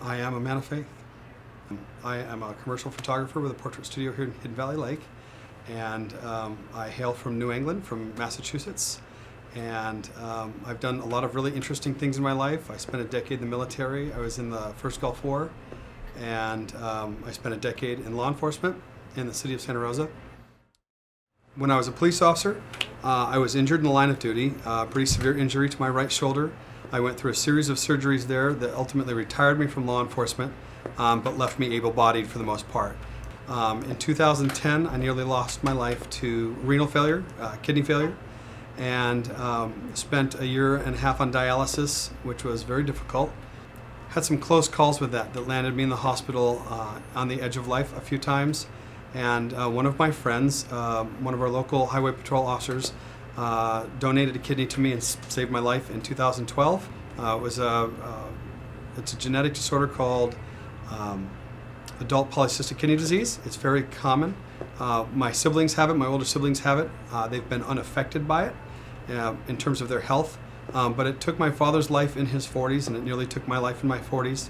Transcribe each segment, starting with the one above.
I am a man of faith. I am a commercial photographer with a portrait studio here in Hidden Valley Lake, and I hail from New England, from Massachusetts, and I've done a lot of really interesting things in my life. I spent a decade in the military. I was in the first Gulf War, and I spent a decade in law enforcement in the city of Santa Rosa. When I was a police officer, I was injured in the line of duty, a pretty severe injury to my right shoulder. I went through a series of surgeries there that ultimately retired me from law enforcement, but left me able-bodied for the most part. In 2010, I nearly lost my life to renal failure, kidney failure, and spent a year and a half on dialysis, which was very difficult. Had some close calls with that landed me in the hospital on the edge of life a few times. And one of my friends, one of our local highway patrol officers, donated a kidney to me and saved my life in 2012. It's a genetic disorder called adult polycystic kidney disease. It's very common. My siblings have it, my older siblings have it. They've been unaffected by it in terms of their health. But it took my father's life in his 40s, and it nearly took my life in my 40s.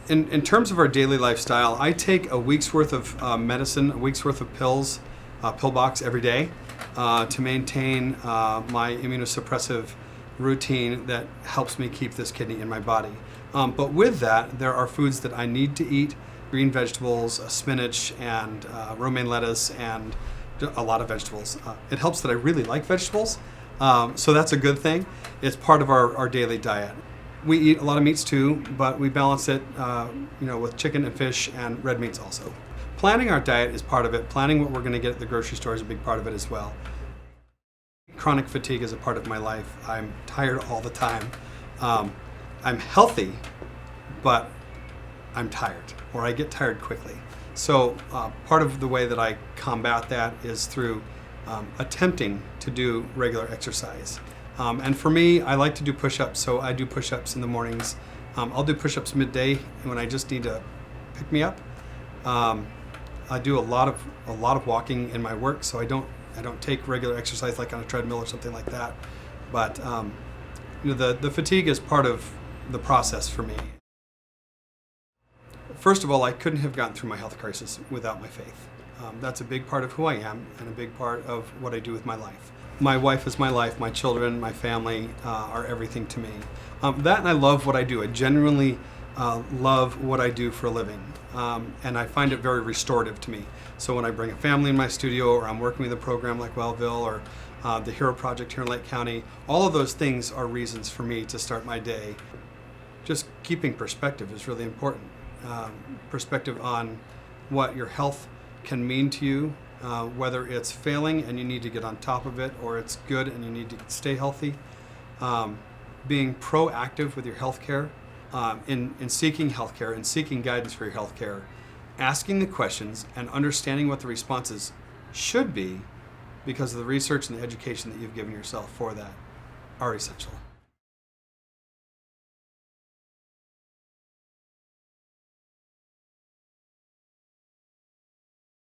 In terms of our daily lifestyle, I take a week's worth of medicine, a week's worth of pills, pill box every day to maintain my immunosuppressive routine that helps me keep this kidney in my body. But with that, there are foods that I need to eat: green vegetables, spinach, and romaine lettuce, and a lot of vegetables. It helps that I really like vegetables, so that's a good thing. It's part of our daily diet. We eat a lot of meats too, but we balance it with chicken and fish and red meats also. Planning our diet is part of it. Planning what we're going to get at the grocery store is a big part of it as well. Chronic fatigue is a part of my life. I'm tired all the time. I'm healthy, but I'm tired, or I get tired quickly. So part of the way that I combat that is through attempting to do regular exercise. And for me, I like to do push-ups, so I do push-ups in the mornings. I'll do push-ups midday when I just need to pick me up. I do a lot of walking in my work, so I don't take regular exercise like on a treadmill or something like that. But the fatigue is part of the process for me. First of all, I couldn't have gotten through my health crisis without my faith. That's a big part of who I am and a big part of what I do with my life. My wife is my life, my children, my family are everything to me. That, and I love what I do. I genuinely love what I do for a living, and I find it very restorative to me. So when I bring a family in my studio, or I'm working with a program like Wellville or the Hero Project here in Lake County, all of those things are reasons for me to start my day. Just keeping perspective is really important. Perspective on what your health can mean to you, whether it's failing and you need to get on top of it, or it's good and you need to stay healthy. Being proactive with your health care, in seeking health care and seeking guidance for your health care, asking the questions and understanding what the responses should be because of the research and the education that you've given yourself for that are essential.